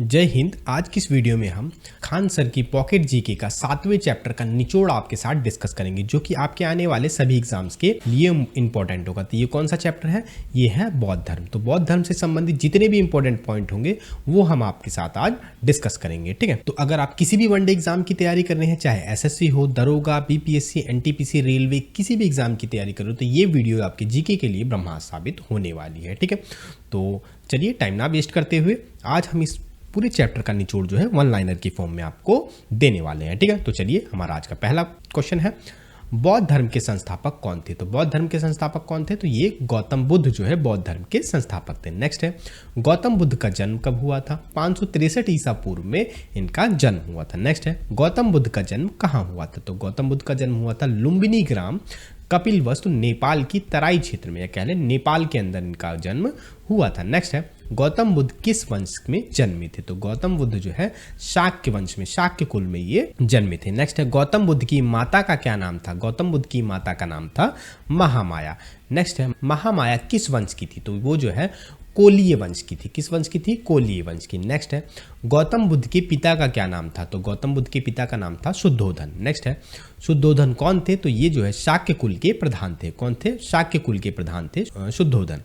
जय हिंद। आज की इस वीडियो में हम खान सर की पॉकेट जीके का 7वें चैप्टर का निचोड़ आपके साथ डिस्कस करेंगे, जो कि आपके आने वाले सभी एग्जाम्स के लिए इंपॉर्टेंट होगा। तो ये कौन सा चैप्टर है? ये है बौद्ध धर्म। तो बौद्ध धर्म से संबंधित जितने भी इंपॉर्टेंट पॉइंट होंगे वो हम आपके साथ आज डिस्कस करेंगे, ठीक है। तो अगर आप किसी भी वनडे एग्जाम की तैयारी कर रहे हैं, चाहे एसएससी हो, दरोगा, बीपीएससी, एनटीपीसी, रेलवे, किसी भी एग्जाम की तैयारी कर रहे हो, तो ये वीडियो आपके जीके के लिए ब्रह्मास्त्र साबित होने वाली है, ठीक है। तो चलिए टाइम ना वेस्ट करते हुए आज हम इस पूरे चैप्टर का निचोड़ जो है वन लाइनर की फॉर्म में आपको देने वाले हैं, ठीक है। तो चलिए हमारा आज का पहला क्वेश्चन है, बौद्ध धर्म के संस्थापक कौन थे? तो बौद्ध धर्म के संस्थापक कौन थे? तो ये गौतम बुद्ध जो है बौद्ध धर्म के संस्थापक थे। नेक्स्ट है, गौतम बुद्ध का जन्म कब हुआ था? 563 ईसा पूर्व में इनका जन्म हुआ था। नेक्स्ट है, गौतम बुद्ध का जन्म कहाँ हुआ था? तो गौतम बुद्ध का जन्म हुआ था लुम्बिनी ग्राम, कपिलवस्तु, नेपाल की तराई क्षेत्र में, या कह लें नेपाल के अंदर इनका जन्म हुआ था। नेक्स्ट है, गौतम बुद्ध किस वंश में जन्मे थे? तो गौतम बुद्ध जो है शाक्य वंश में, शाक्य कुल में ये जन्मे थे। नेक्स्ट है, गौतम बुद्ध की माता का क्या नाम था? गौतम बुद्ध की माता का नाम था महामाया। नेक्स्ट है, महामाया किस वंश की थी? तो वो जो है कोलीय वंश की थी। किस वंश की थी? कोलीय वंश की। नेक्स्ट है, गौतम बुद्ध के पिता का क्या नाम था? तो गौतम बुद्ध के पिता का नाम था शुद्धोधन। नेक्स्ट है, शुद्धोधन कौन थे? तो ये जो है शाक्य कुल के प्रधान थे। कौन थे? शाक्य कुल के प्रधान थे शुद्धोधन।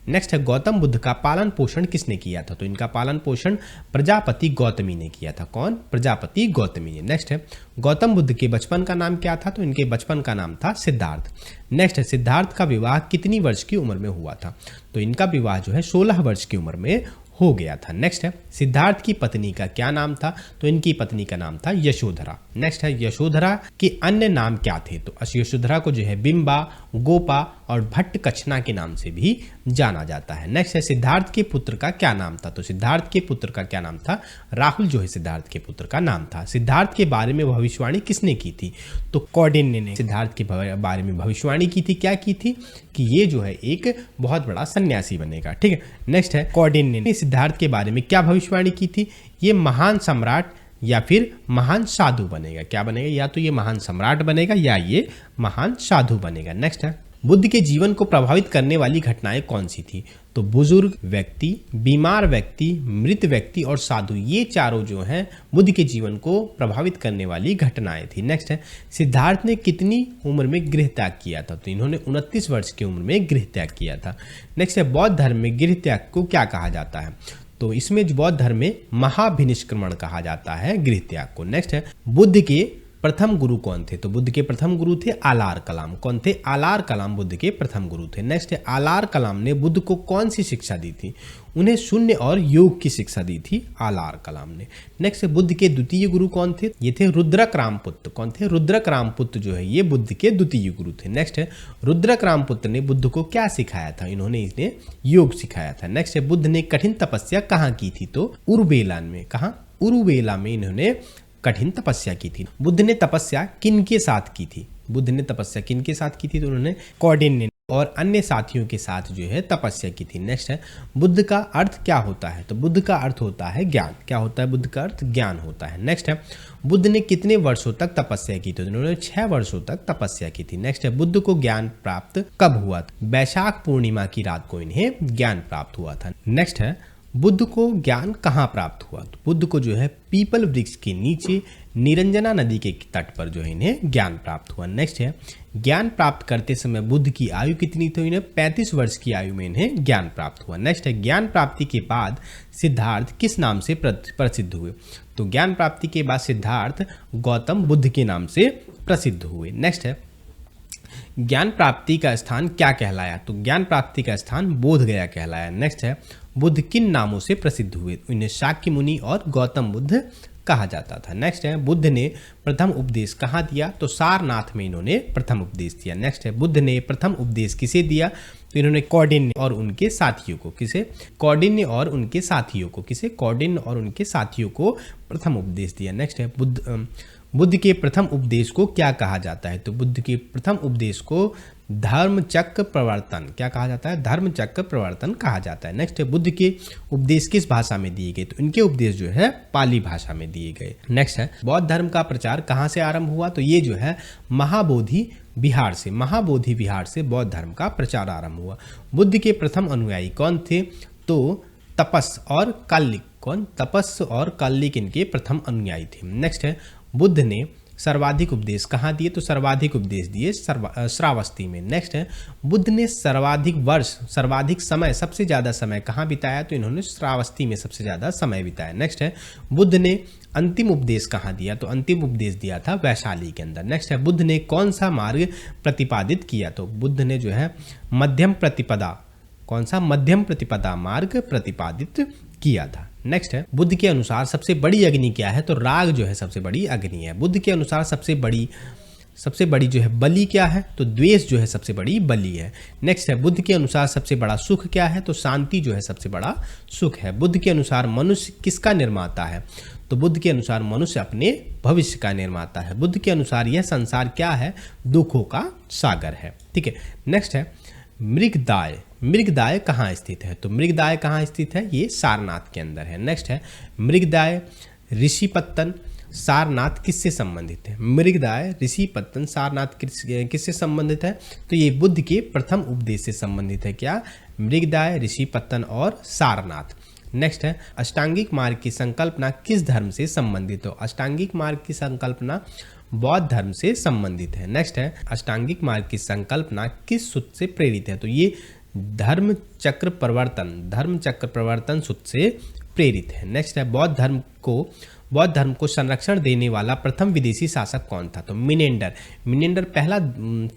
नेक्स्ट है, गौतम बुद्ध का पालन पोषण किसने किया था? तो इनका पालन पोषण प्रजापति गौतमी ने किया था। कौन? प्रजापति गौतमी ने। नेक्स्ट है, गौतम बुद्ध के बचपन का नाम क्या था? तो इनके बचपन का नाम था सिद्धार्थ। नेक्स्ट है, सिद्धार्थ का विवाह कितनी वर्ष की उम्र में हुआ था? तो इनका विवाह जो है 16 वर्ष की उम्र में हो गया था। नेक्स्ट है, सिद्धार्थ की पत्नी का क्या नाम था? तो इनकी पत्नी का नाम था यशोधरा। नेक्स्ट है, यशोधरा के अन्य नाम क्या थे? तो यशोधरा को जो है बिंबा, गोपा और भट्ट कछना के नाम से भी जाना जाता है। नेक्स्ट है, सिद्धार्थ के पुत्र का क्या नाम था? तो सिद्धार्थ के पुत्र का क्या नाम था? राहुल जो है सिद्धार्थ के पुत्र का नाम था। सिद्धार्थ के बारे में भविष्यवाणी किसने की थी? तो कौंडिन्य ने सिद्धार्थ के बारे में भविष्यवाणी की थी। क्या की थी? कि ये जो है एक बहुत बड़ा सन्यासी बनेगा, ठीक है। नेक्स्ट है, कौंडिन्य ने सिद्धार्थ के बारे में क्या भविष्यवाणी की थी? ये महान सम्राट या फिर महान साधु बनेगा। क्या बनेगा? या तो ये महान सम्राट बनेगा या ये महान साधु बनेगा। नेक्स्ट है, बुद्ध के जीवन को प्रभावित करने वाली घटनाएं कौन सी थी? तो बुजुर्ग व्यक्ति, बीमार व्यक्ति, मृत व्यक्ति और साधु, ये चारों जो हैं बुद्ध के जीवन को प्रभावित करने वाली घटनाएं थी। नेक्स्ट है, सिद्धार्थ ने कितनी उम्र में गृह त्याग किया था? तो इन्होंने 29 वर्ष की उम्र में गृह त्याग किया था। नेक्स्ट है, बौद्ध धर्म में गृह त्याग को क्या कहा जाता है? तो इसमें जो बौद्ध धर्म में महाभिनिष्क्रमण कहा जाता है गृह त्याग को। नेक्स्ट है, बुद्ध के प्रथम गुरु कौन थे? तो बुद्ध के प्रथम गुरु थे आलार कलाम। कौन थे? आलार कलाम बुद्ध के प्रथम गुरु थे। नेक्स्ट है, आलार कलाम ने बुद्ध को कौन सी शिक्षा दी थी? उन्हें शून्य और योग की शिक्षा दी थी आलार कलाम ने। नेक्स्ट है, बुद्ध के द्वितीय गुरु कौन थे? ये थे रुद्रक रामपुत्र। कौन थे? रुद्रक रामपुत्र जो है ये बुद्ध के द्वितीय गुरु थे। नेक्स्ट है, रुद्रक रामपुत्र ने बुद्ध को क्या सिखाया था? इन्हें योग सिखाया था। नेक्स्ट है, बुद्ध ने कठिन तपस्या कहाँ की थी? तो उरुवेला में। कहाँ? उरुवेला में इन्होंने कठिन तपस्या की थी। बुद्ध ने तपस्या किन के साथ की थी? बुद्ध ने तपस्या किन के साथ की थी? तो उन्होंने कौंडिन्य और अन्य साथियों के साथ जो है तपस्या की थी। नेक्स्ट है, बुद्ध का अर्थ क्या होता है? तो बुद्ध का अर्थ होता है ज्ञान। क्या होता है? बुद्ध का अर्थ ज्ञान होता है। नेक्स्ट है, बुद्ध ने कितने वर्षों तक तपस्या की थी? तो उन्होंने 6 वर्षों तक तपस्या की थी। नेक्स्ट है, बुद्ध को ज्ञान प्राप्त कब हुआ था? वैशाख पूर्णिमा की रात को इन्हें ज्ञान प्राप्त हुआ था। नेक्स्ट है, बुद्ध को ज्ञान कहाँ प्राप्त हुआ? तो बुद्ध को जो है पीपल वृक्ष के नीचे निरंजना नदी के तट पर जो है इन्हें ज्ञान प्राप्त हुआ। नेक्स्ट है, ज्ञान प्राप्त करते समय बुद्ध की आयु कितनी थी? इन्हें 35 वर्ष की आयु में इन्हें ज्ञान प्राप्त हुआ। नेक्स्ट है, ज्ञान प्राप्ति के बाद सिद्धार्थ किस नाम से प्रसिद्ध हुए? तो ज्ञान प्राप्ति के बाद सिद्धार्थ गौतम बुद्ध के नाम से प्रसिद्ध हुए। नेक्स्ट है, ज्ञान प्राप्ति का स्थान क्या कहलाया? तो ज्ञान प्राप्ति का स्थान बोध गया कहलाया। नेक्स्ट है, बुद्ध किन नामों से प्रसिद्ध हुए? इन्हें शाक्य मुनि और गौतम बुद्ध कहा जाता था। नेक्स्ट है, बुद्ध ने प्रथम उपदेश कहाँ दिया? तो सारनाथ में इन्होंने प्रथम उपदेश दिया। नेक्स्ट है, बुद्ध ने प्रथम उपदेश किसे दिया? तो इन्होंने कौंडिन्य और उनके साथियों को। किसे? कौंडिन्य और उनके साथियों को। किसे? कौंडिन्य और उनके साथियों को प्रथम उपदेश दिया। नेक्स्ट है, बुद्ध के प्रथम उपदेश को क्या कहा जाता है? तो बुद्ध के प्रथम उपदेश को धर्मचक्र प्रवर्तन क्या कहा जाता है? धर्मचक्र प्रवर्तन कहा जाता है। नेक्स्ट है, बुद्ध के उपदेश किस भाषा में दिए गए? तो इनके उपदेश जो है पाली भाषा में दिए गए। नेक्स्ट है, बौद्ध धर्म का प्रचार कहाँ से आरंभ हुआ? तो ये जो है महाबोधि विहार से, महाबोधि विहार से बौद्ध धर्म का प्रचार आरंभ हुआ। बुद्ध के प्रथम अनुयायी कौन थे? तो तपस और काल्लिक, कौन? तपस और काल्लिक इनके प्रथम अनुयायी थे। नेक्स्ट है बुद्ध ने सर्वाधिक उपदेश कहाँ दिए? तो सर्वाधिक उपदेश दिए श्रावस्ती में। नेक्स्ट है बुद्ध ने सर्वाधिक वर्ष, सर्वाधिक समय, सबसे ज़्यादा समय कहाँ बिताया? तो इन्होंने श्रावस्ती में सबसे ज़्यादा समय बिताया। नेक्स्ट है बुद्ध ने अंतिम उपदेश कहाँ दिया? तो अंतिम उपदेश दिया था वैशाली के अंदर। नेक्स्ट है बुद्ध ने कौन सा मार्ग प्रतिपादित किया? तो बुद्ध ने जो है मध्यम प्रतिपदा, कौन सा? मध्यम प्रतिपदा मार्ग प्रतिपादित किया था। नेक्स्ट है बुद्ध के अनुसार सबसे बड़ी अग्नि क्या है? तो राग जो है सबसे बड़ी अग्नि है। बुद्ध के अनुसार सबसे बड़ी जो है बलि क्या है? तो द्वेष जो है सबसे बड़ी बलि है। नेक्स्ट है बुद्ध के अनुसार सबसे बड़ा सुख क्या है? तो शांति जो है सबसे बड़ा सुख है। बुद्ध के अनुसार मनुष्य किसका निर्माता है? तो बुद्ध के अनुसार मनुष्य अपने भविष्य का निर्माता है। बुद्ध के अनुसार यह संसार क्या है? दुखों का सागर है। ठीक है। नेक्स्ट है मृगदाय, मृगदाय कहाँ स्थित है? तो मृगदाय कहाँ स्थित है? ये सारनाथ के अंदर है। नेक्स्ट है मृगदाय ऋषिपत्तन सारनाथ किससे संबंधित है? मृगदाय ऋषिपत्तन सारनाथ किससे संबंधित है? तो ये बुद्ध के प्रथम उपदेश से संबंधित है। क्या? मृगदाय, ऋषिपत्तन और सारनाथ। नेक्स्ट है अष्टांगिक मार्ग की संकल्पना किस धर्म से संबंधित हो? अष्टांगिक मार्ग की संकल्पना बौद्ध धर्म से संबंधित है। नेक्स्ट है अष्टांगिक मार्ग की संकल्पना किस सूत्र से प्रेरित है? तो ये धर्म चक्र प्रवर्तन सूत्र से प्रेरित है। नेक्स्ट है बौद्ध धर्म को संरक्षण देने वाला प्रथम विदेशी शासक कौन था? तो मिनेंडर पहला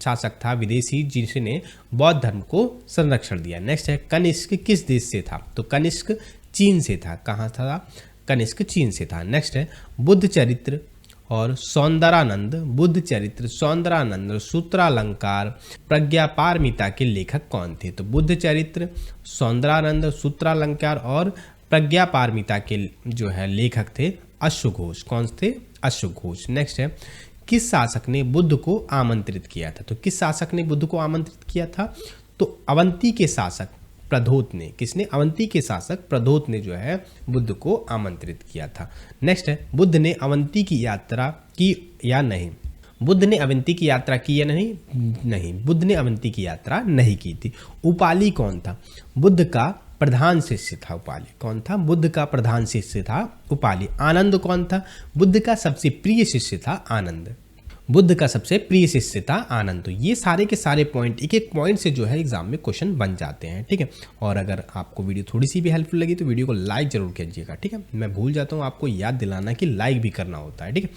शासक था विदेशी जिसने बौद्ध धर्म को संरक्षण दिया। नेक्स्ट है कनिष्क किस देश से था? तो कनिष्क चीन से था। कहाँ था? कनिष्क चीन से था। नेक्स्ट है बुद्ध चरित्र और सौंदरानंद, बुद्ध चरित्र, सौंदरानंद, सूत्रालंकार, प्रज्ञापारमिता के लेखक कौन थे? तो बुद्ध चरित्र, सौंदरानंद, सूत्रालंकार और प्रज्ञापारमिता के जो है लेखक थे अश्वघोष। कौन थे? अश्वघोष। नेक्स्ट है किस शासक ने बुद्ध को आमंत्रित किया था? तो किस शासक ने बुद्ध को आमंत्रित किया था? तो अवंती के शासक प्रधोत ने। किसने? अवंती के शासक प्रधोत ने जो है बुद्ध को आमंत्रित किया था। नेक्स्ट है बुद्ध ने अवंती की यात्रा की या नहीं? बुद्ध ने अवंती की यात्रा की या नहीं? नहीं, बुद्ध ने अवंती की यात्रा नहीं की थी। उपाली कौन था? बुद्ध का प्रधान शिष्य था उपाली। कौन था? बुद्ध का प्रधान शिष्य था उपाली। आनंद कौन था? बुद्ध का सबसे प्रिय शिष्य था आनंद। बुद्ध का सबसे प्रिय शिष्य था आनंद। तो ये सारे के सारे पॉइंट एक एक पॉइंट से जो है एग्जाम में क्वेश्चन बन जाते हैं। ठीक है। और अगर आपको वीडियो थोड़ी सी भी हेल्पफुल लगी तो वीडियो को लाइक जरूर कीजिएगा। ठीक है। मैं भूल जाता हूँ आपको याद दिलाना कि लाइक भी करना होता है। ठीक है।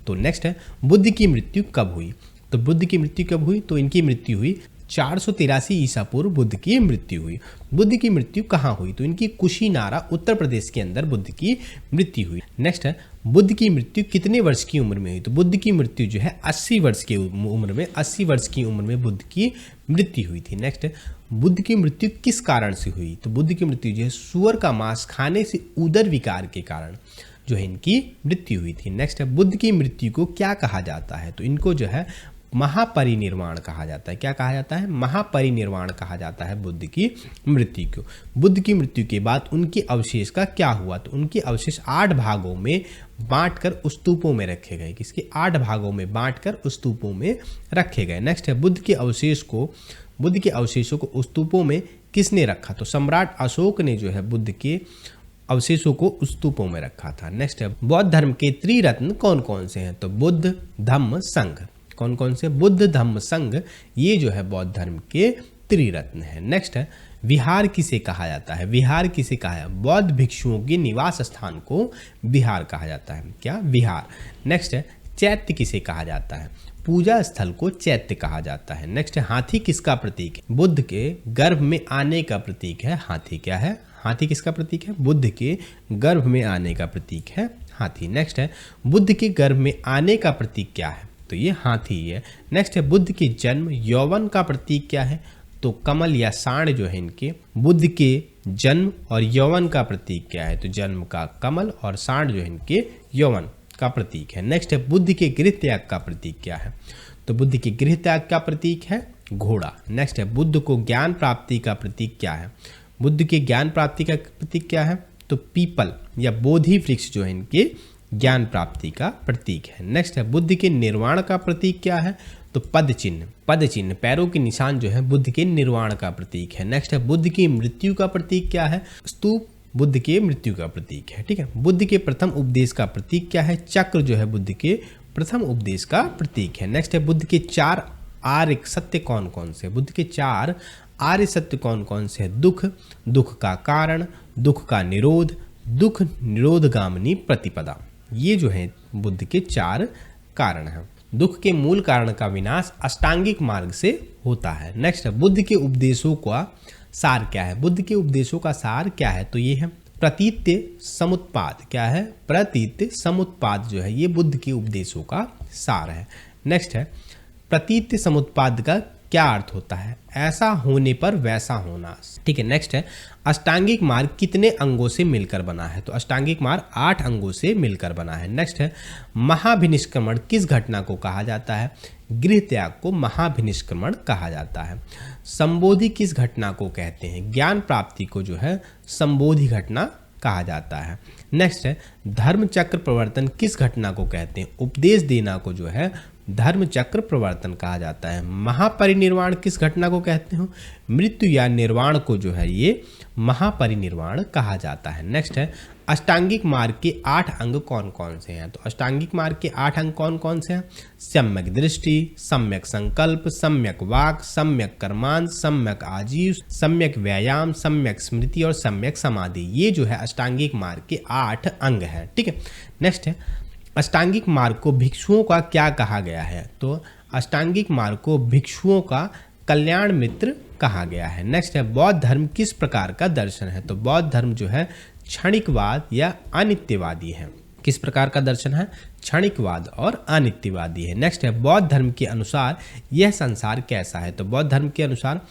तो नेक्स्ट है बुद्ध की मृत्यु कब हुई? तो बुद्ध की मृत्यु कब हुई? तो इनकी मृत्यु हुई 483 ईसा पूर्व बुद्ध की मृत्यु हुई। बुद्ध की मृत्यु कहाँ हुई? तो इनकी कुशीनारा उत्तर प्रदेश के अंदर बुद्ध की मृत्यु हुई। नेक्स्ट है बुद्ध की मृत्यु कितने वर्ष की उम्र में हुई? तो बुद्ध की मृत्यु जो है 80 वर्ष की उम्र में, 80 वर्ष की उम्र में बुद्ध की मृत्यु हुई थी। नेक्स्ट है बुद्ध की मृत्यु किस कारण से हुई? तो बुद्ध की मृत्यु जो है सूअर का मांस खाने से उदर विकार के कारण जो है इनकी मृत्यु हुई थी। नेक्स्ट है बुद्ध की मृत्यु को क्या कहा जाता है? तो इनको जो है महापरिनिर्वाण कहा जाता है। क्या कहा जाता है? महापरिनिर्वाण कहा जाता है बुद्ध की मृत्यु को। बुद्ध की मृत्यु के बाद उनके अवशेष का क्या हुआ? तो उनके अवशेष 8 भागों में बांटकर स्तूपों में रखे गए। किसके? 8 भागों में बांटकर स्तूपों में रखे गए। नेक्स्ट है बुद्ध के अवशेषों को स्तूपों में किसने रखा? तो सम्राट अशोक ने जो है बुद्ध के अवशेषों को स्तूपों में रखा था। नेक्स्ट है बौद्ध धर्म के त्रिरत्न कौन कौन से हैं? तो बुद्ध, धम्म, संघ। कौन कौन से? बुद्ध, धम्म, संघ, ये जो है बौद्ध धर्म के त्रिरत्न है। नेक्स्ट है विहार किसे कहा जाता है? विहार किसे कहा है? बौद्ध भिक्षुओं के निवास स्थान को विहार कहा जाता है। क्या? विहार। नेक्स्ट है चैत्य किसे कहा जाता है? पूजा स्थल को चैत्य कहा जाता है। नेक्स्ट है हाथी किसका प्रतीक है? बुद्ध के गर्भ में आने का प्रतीक है हाथी। क्या है? हाथी किसका प्रतीक है? बुद्ध के गर्भ में आने का प्रतीक है हाथी। नेक्स्ट है बुद्ध के गर्भ में आने का प्रतीक क्या है? तो ये हाथी है। नेक्स्ट है बुद्ध के जन्म यौवन का प्रतीक क्या है? तो कमल या सांड जो है इनके। बुद्ध के जन्म और यौवन का प्रतीक क्या है? तो जन्म का कमल और सांड जो है इनके यौवन का प्रतीक है। नेक्स्ट है बुद्ध के गृह त्याग का प्रतीक क्या है? तो बुद्ध के गृह त्याग का प्रतीक है घोड़ा। नेक्स्ट है बुद्ध को ज्ञान प्राप्ति का प्रतीक क्या है? बुद्ध के ज्ञान प्राप्ति का प्रतीक क्या है? तो पीपल या बोधि वृक्ष जो है इनके ज्ञान प्राप्ति का प्रतीक है। नेक्स्ट है बुद्ध के निर्वाण का प्रतीक क्या है? तो पद चिन्ह। पद चिन्ह पैरों के निशान जो है बुद्ध के निर्वाण का प्रतीक है। नेक्स्ट है बुद्ध की मृत्यु का प्रतीक क्या है? स्तूप बुद्ध के मृत्यु का प्रतीक है। ठीक है, बुद्ध के प्रथम उपदेश का प्रतीक क्या है? चक्र जो है बुद्ध के प्रथम उपदेश का प्रतीक है। नेक्स्ट है, बुद्ध के 4 आर्य सत्य कौन कौन से? बुद्ध के 4 आर्य सत्य कौन कौन से हैं? दुख, दुख का कारण, दुख का निरोध, दुख निरोधगामिनी प्रतिपदा। ये जो है बुद्ध के 4 कारण हैं। दुख के मूल कारण का विनाश अष्टांगिक मार्ग से होता है। नेक्स्ट है, बुद्ध के उपदेशों का सार क्या है? बुद्ध के उपदेशों का सार क्या है? तो ये है प्रतीत्य समुत्पाद। क्या है? प्रतीत्य समुत्पाद जो है ये बुद्ध के उपदेशों का सार है। नेक्स्ट है, प्रतीत्य समुत्पाद का क्या अर्थ होता है? ऐसा होने पर वैसा होना। ठीक है, नेक्स्ट है, अष्टांगिक मार्ग कितने अंगों से मिलकर बना है? तो अष्टांगिक मार्ग 8 अंगों से मिलकर बना है। नेक्स्ट है, महाभिनिष्क्रमण किस घटना को कहा जाता है? गृह त्याग को महाभिनिष्क्रमण कहा जाता है। संबोधि किस घटना को कहते हैं? ज्ञान प्राप्ति को जो है संबोधि घटना कहा जाता है। नेक्स्ट है, धर्म चक्र प्रवर्तन किस घटना को कहते हैं? उपदेश देना को जो है धर्म चक्र प्रवर्तन कहा जाता है। महापरिनिर्वाण किस घटना को कहते हो? मृत्यु या निर्वाण को जो है ये महापरिनिर्वाण कहा जाता है। नेक्स्ट है, अष्टांगिक मार्ग के 8 अंग कौन कौन से हैं? तो अष्टांगिक मार्ग के 8 अंग कौन कौन से हैं? सम्यक दृष्टि, सम्यक संकल्प, सम्यक वाक, सम्यक कर्मांत, सम्यक आजीव, सम्यक व्यायाम, सम्यक स्मृति और सम्यक समाधि। ये जो है अष्टांगिक मार्ग के 8 अंग हैं। ठीक है, नेक्स्ट है, अष्टांगिक मार्ग को भिक्षुओं का क्या कहा गया है? तो अष्टांगिक मार्ग को भिक्षुओं का कल्याण मित्र कहा गया है। नेक्स्ट है, बौद्ध धर्म किस प्रकार का दर्शन है? तो बौद्ध धर्म जो है क्षणिकवाद या अनित्यवादी है। किस प्रकार का दर्शन है? क्षणिकवाद और अनित्यवादी है। नेक्स्ट है, बौद्ध धर्म के अनुसार यह संसार कैसा है? तो बौद्ध धर्म के अनुसार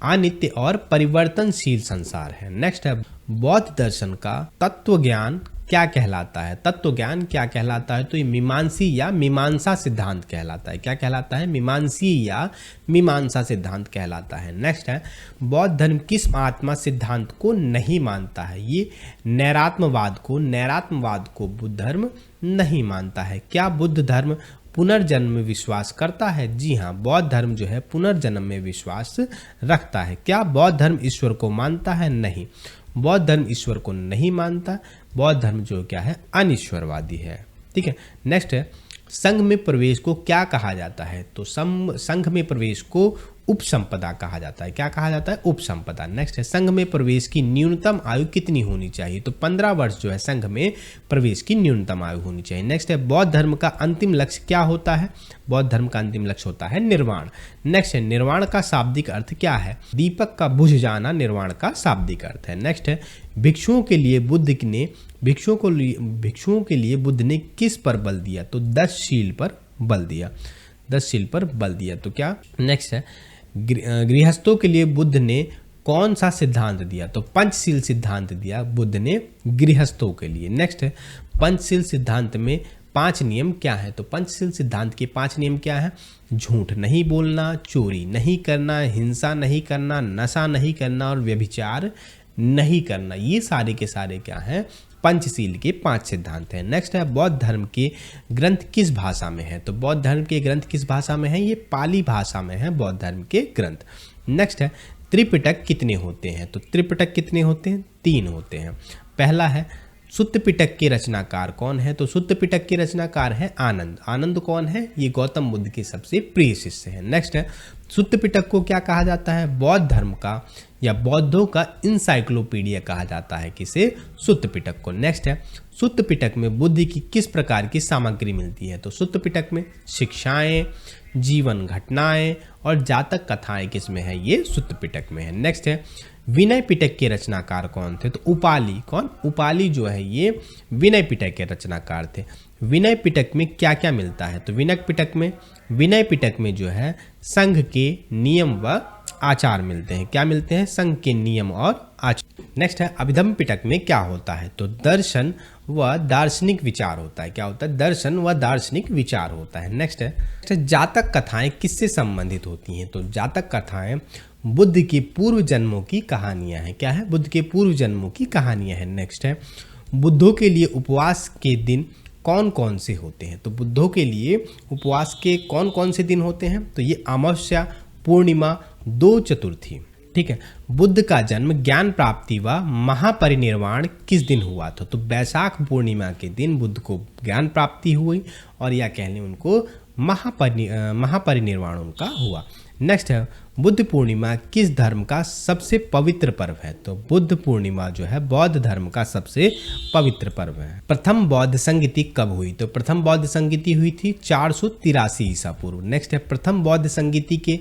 अनित्य और परिवर्तनशील संसार है। नेक्स्ट है, बौद्ध दर्शन का तत्व ज्ञान क्या कहलाता है? तत्व ज्ञान क्या कहलाता है? तो ये मीमांसी या मीमांसा सिद्धांत कहलाता है। क्या कहलाता है? मीमांसी या मीमांसा सिद्धांत कहलाता है। नेक्स्ट है, बौद्ध धर्म किस आत्मा सिद्धांत को नहीं मानता है? ये नैरात्मवाद को बुद्ध धर्म नहीं मानता है। क्या बुद्ध धर्म पुनर्जन्म में विश्वास करता है? जी हाँ, बौद्ध धर्म जो है पुनर्जन्म में विश्वास रखता है। क्या बौद्ध धर्म ईश्वर को मानता है? नहीं, बौद्ध धर्म ईश्वर को नहीं मानता। बौद्ध धर्म जो क्या है अनिश्वरवादी है। ठीक है, नेक्स्ट है, संघ में प्रवेश को क्या कहा जाता है? तो संघ में प्रवेश को उपसंपदा कहा जाता है। क्या कहा जाता है? उपसंपदा। नेक्स्ट है, संघ में प्रवेश की न्यूनतम आयु कितनी होनी चाहिए? तो 15 वर्ष जो है संघ में प्रवेश की न्यूनतम आयु होनी चाहिए। नेक्स्ट है, बौद्ध धर्म का अंतिम लक्ष्य क्या होता है? बौद्ध धर्म का अंतिम लक्ष्य होता है निर्वाण। नेक्स्ट है, निर्वाण का शाब्दिक अर्थ क्या है? दीपक का बुझ जाना निर्वाण का शाब्दिक अर्थ है। नेक्स्ट है, भिक्षुओं के लिए बुद्ध ने किस पर बल दिया? तो 10 शील पर बल दिया। 10 शील पर बल दिया। तो क्या? नेक्स्ट है, गृहस्थों के लिए बुद्ध ने कौन सा सिद्धांत दिया? तो पंचशील सिद्धांत दिया बुद्ध ने गृहस्थों के लिए। नेक्स्ट है, पंचशील सिद्धांत में 5 नियम क्या है? तो पंचशील सिद्धांत के 5 नियम क्या है? झूठ नहीं बोलना, चोरी नहीं करना, हिंसा नहीं करना, नशा नहीं करना और व्यभिचार नहीं करना। ये सारे के सारे क्या हैं? पंचशील के 5 सिद्धांत हैं। नेक्स्ट है, बौद्ध धर्म के ग्रंथ किस भाषा में है? तो बौद्ध धर्म के ग्रंथ किस भाषा में है? ये पाली भाषा में है बौद्ध धर्म के ग्रंथ। नेक्स्ट है, त्रिपिटक कितने होते हैं? तो त्रिपिटक कितने होते हैं? 3 होते हैं। पहला है, सुत्त पिटक के रचनाकार कौन है? तो सुत्त पिटक के रचनाकार है आनंद। आनंद कौन है? ये गौतम बुद्ध के सबसे प्रिय शिष्य हैं। नेक्स्ट है, सुत्त पिटक को क्या कहा जाता है? बौद्ध धर्म का या बौद्धों का इंसाइक्लोपीडिया कहा जाता है। किसे? सुत्त पिटक को। नेक्स्ट है, सुत्त पिटक में बुद्ध की किस प्रकार की सामग्री मिलती है? तो सुत्त पिटक में शिक्षाएं, जीवन घटनाएं और जातक कथाएं किसमें है? ये सुत्त पिटक में है। नेक्स्ट है, विनय पिटक के रचनाकार कौन थे? तो उपाली। कौन? उपाली जो है ये विनय पिटक के रचनाकार थे। विनय पिटक में क्या क्या मिलता है? तो विनय पिटक में जो है संघ के नियम व आचार मिलते हैं। क्या मिलते हैं? संघ के नियम और आचार। नेक्स्ट है, अभिधम्म पिटक में क्या होता है? तो दर्शन व दार्शनिक विचार होता है। क्या होता है? दर्शन व दार्शनिक विचार होता है। नेक्स्ट है, जातक कथाएं किससे संबंधित होती हैं? तो जातक कथाएं बुद्ध के पूर्व जन्मों की कहानियां हैं। क्या है? बुद्ध के पूर्व जन्मों की कहानियां हैं। नेक्स्ट है, बुद्धों के लिए उपवास के दिन कौन कौन से होते हैं? तो बुद्धों के लिए उपवास के कौन कौन से दिन होते हैं? तो ये अमावस्या, पूर्णिमा, 2 चतुर्थी। ठीक है। बुद्ध का जन्म, ज्ञान प्राप्ति व महापरिनिर्वाण किस दिन हुआ था? तो वैशाख पूर्णिमा के दिन बुद्ध को ज्ञान प्राप्ति हुई और या कह लें उनको महापरिनिर्वाण उनका हुआ। नेक्स्ट है, बुद्ध पूर्णिमा किस धर्म का सबसे पवित्र पर्व है? तो बुद्ध पूर्णिमा जो है बौद्ध धर्म का सबसे पवित्र पर्व है। प्रथम बौद्ध संगीति कब हुई? तो प्रथम बौद्ध संगीति हुई थी 483 ईसा पूर्व। नेक्स्ट है, प्रथम बौद्ध संगीति के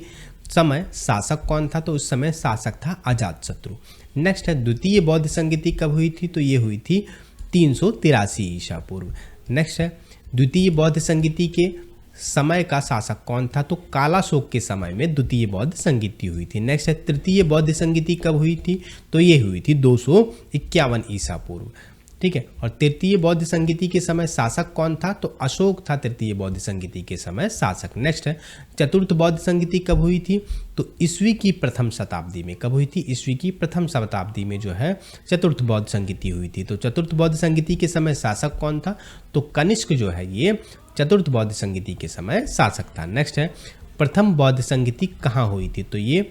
समय शासक कौन था? तो उस समय शासक था अजातशत्रु। नेक्स्ट है, द्वितीय बौद्ध संगीति कब हुई थी? तो ये हुई थी 383 ईसा पूर्व। नेक्स्ट है, द्वितीय बौद्ध संगीति के समय का शासक कौन था? तो कालाशोक के समय में द्वितीय बौद्ध संगीति हुई थी। नेक्स्ट है, तृतीय बौद्ध संगीति कब हुई थी? तो ये हुई थी 251 ईसा पूर्व। ठीक है। और तृतीय बौद्ध संगीति के समय शासक कौन था? तो अशोक था तृतीय बौद्ध संगीति के समय शासक। नेक्स्ट है, चतुर्थ बौद्ध संगीति कब हुई थी? तो ईस्वी की प्रथम शताब्दी में। कब हुई थी? ईस्वी की प्रथम शताब्दी में जो है चतुर्थ बौद्ध संगीति हुई थी। तो चतुर्थ बौद्ध संगीति के समय शासक कौन था? तो कनिष्क जो है ये चतुर्थ बौद्ध संगीति के समय शासक था। नेक्स्ट है, प्रथम बौद्ध संगीति कहाँ हुई थी? तो ये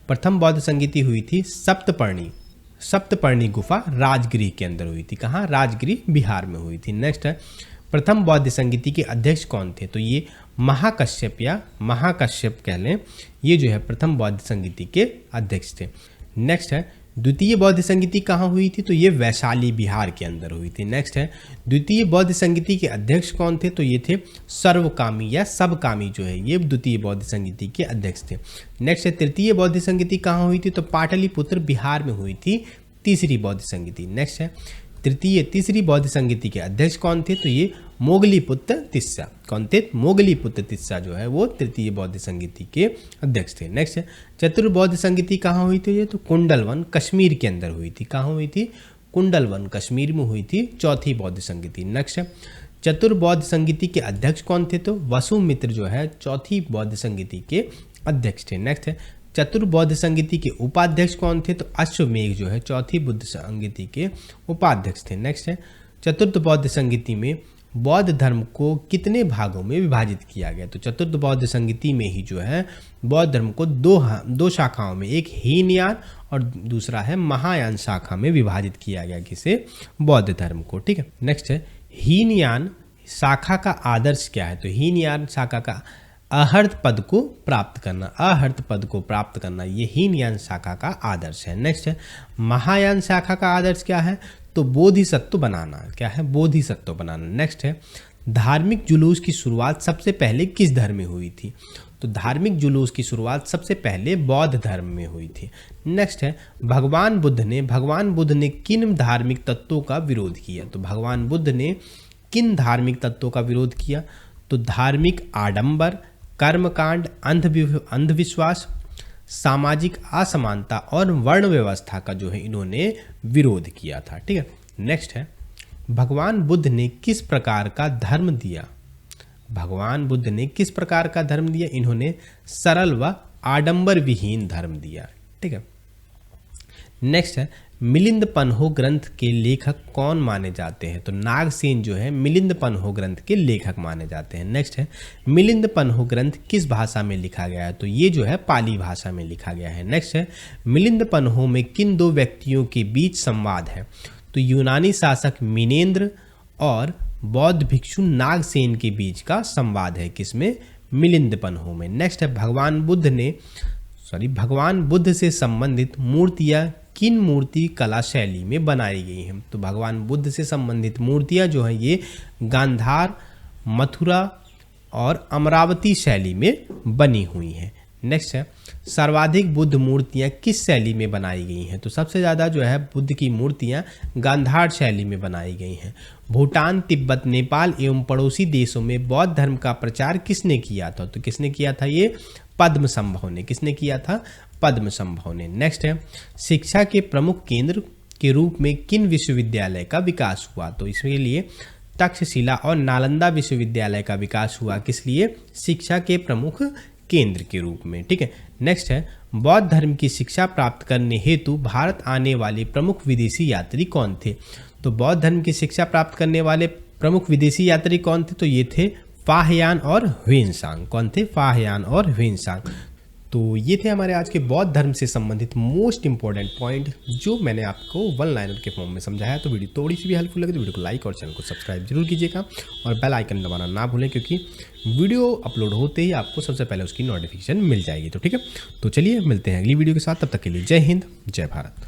प्रथम बौद्ध संगीति हुई थी सप्तपर्णी गुफा राजगृह के अंदर हुई थी। कहाँ? राजगृह बिहार में हुई थी। नेक्स्ट है, प्रथम बौद्ध संगीति के अध्यक्ष कौन थे? तो ये महाकश्यप या महाकश्यप कह लें, ये जो है प्रथम बौद्ध संगीति के अध्यक्ष थे। नेक्स्ट है, द्वितीय बौद्ध संगीति कहाँ हुई थी? तो ये वैशाली बिहार के अंदर हुई थी। नेक्स्ट है, द्वितीय बौद्ध संगीति के अध्यक्ष कौन थे? तो ये थे सर्वकामी या सबकामी जो है ये द्वितीय बौद्ध संगीति के अध्यक्ष थे। नेक्स्ट है, तृतीय बौद्ध संगीति कहाँ हुई थी? तो पाटलिपुत्र बिहार में हुई थी तीसरी बौद्ध संगीति। नेक्स्ट है, तीसरी बौद्ध संगीति के अध्यक्ष कौन थे? तो ये मोगलीपुत्र तिस्सा। कौन थे? मोगलीपुत्र तिस्सा जो है वो तृतीय बौद्ध संगीति के अध्यक्ष थे। नेक्स्ट है, चतुर्बौद्ध संगीति कहाँ हुई थी? ये तो कुंडलवन कश्मीर के अंदर हुई थी। कहाँ हुई थी? कुंडलवन कश्मीर में हुई थी चौथी बौद्ध संगीति। नेक्स्ट है, चतुर्बौद्ध संगीति के अध्यक्ष कौन थे? तो वसुमित्र जो है चौथी बौद्ध संगीति के अध्यक्ष थे। नेक्स्ट है, चतुर्बौद्ध संगीति के उपाध्यक्ष कौन थे? तो अश्वमेघ जो है चौथी बुद्ध संगीति के उपाध्यक्ष थे। नेक्स्ट है, चतुर्थ बौद्ध संगीति में बौद्ध धर्म को कितने भागों में विभाजित किया गया? तो चतुर्थ बौद्ध संगीति में ही जो है बौद्ध धर्म को दो शाखाओं में, एक हीनयान और दूसरा है महायान शाखा में विभाजित किया गया। किसे? बौद्ध धर्म को। ठीक है। नेक्स्ट है, हीनयान शाखा का आदर्श क्या है? तो हीनयान शाखा का अहर्त पद को प्राप्त करना, ये हीनयान शाखा का आदर्श है। नेक्स्ट है, महायान शाखा का आदर्श क्या है? तो बोधिसत्व बनाना। क्या है? बोधिसत्व बनाना। नेक्स्ट है, धार्मिक जुलूस की शुरुआत सबसे पहले किस धर्म में हुई थी? तो धार्मिक जुलूस की शुरुआत सबसे पहले बौद्ध धर्म में हुई थी। नेक्स्ट है, भगवान बुद्ध ने किन धार्मिक तत्वों का विरोध किया? तो भगवान बुद्ध ने किन धार्मिक तत्वों का विरोध किया? तो धार्मिक आडंबर, कर्मकांड, अंधविश्वास, सामाजिक असमानता और वर्ण व्यवस्था का जो है इन्होंने विरोध किया था। ठीक है। नेक्स्ट है, भगवान बुद्ध ने किस प्रकार का धर्म दिया? इन्होंने सरल व आडंबर विहीन धर्म दिया। ठीक है। नेक्स्ट है, मिलिंद पन्हो ग्रंथ के लेखक कौन माने जाते हैं? तो नागसेन जो है मिलिंद पन्हो ग्रंथ के लेखक माने जाते हैं। नेक्स्ट है, मिलिंद पन्हो ग्रंथ किस भाषा में लिखा गया है? तो ये जो है पाली भाषा में लिखा गया है। नेक्स्ट है, मिलिंद पन्हो में किन दो व्यक्तियों के बीच संवाद है? तो यूनानी शासक मिनेंद्र और बौद्ध भिक्षु नागसेन के बीच का संवाद है। किसमें? मिलिंद पन्हो में। नेक्स्ट है, भगवान बुद्ध से संबंधित मूर्तियां किन मूर्ति कला शैली में बनाई गई हैं? तो भगवान बुद्ध से संबंधित मूर्तियां जो हैं ये गांधार, मथुरा और अमरावती शैली में बनी हुई हैं। नेक्स्ट है, सर्वाधिक बुद्ध मूर्तियां किस शैली में बनाई गई हैं? तो सबसे ज़्यादा जो है बुद्ध की मूर्तियां गांधार शैली में बनाई गई हैं। भूटान, तिब्बत, नेपाल एवं पड़ोसी देशों में बौद्ध धर्म का प्रचार किसने किया था? तो किसने किया था? ये पद्मसंभव ने। किसने किया था? पद्मसंभव ने। नेक्स्ट है, शिक्षा के प्रमुख केंद्र के रूप में किन विश्वविद्यालय का विकास हुआ? तो इसके लिए तक्षशिला और नालंदा विश्वविद्यालय का विकास हुआ। किस लिए? शिक्षा के प्रमुख केंद्र के रूप में। ठीक है। नेक्स्ट है, बौद्ध धर्म की शिक्षा प्राप्त करने हेतु भारत आने वाले प्रमुख विदेशी यात्री कौन थे? तो बौद्ध धर्म की शिक्षा प्राप्त करने वाले प्रमुख विदेशी यात्री कौन थे? तो ये थे फाहियान और ह्वेनसांग। कौन थे? फाहियान और ह्वेनसांग। तो ये थे हमारे आज के बौद्ध धर्म से संबंधित मोस्ट इंपॉर्टेंट पॉइंट जो मैंने आपको वन लाइनर के फॉर्म में समझाया। तो वीडियो थोड़ी सी भी हेल्पफुल लगे तो वीडियो को लाइक और चैनल को सब्सक्राइब जरूर कीजिएगा और बेल आइकन दबाना ना भूलें, क्योंकि वीडियो अपलोड होते ही आपको सबसे पहले उसकी नोटिफिकेशन मिल जाएगी। तो ठीक है, तो चलिए मिलते हैं अगली वीडियो के साथ, तब तक के लिए जय हिंद जय भारत।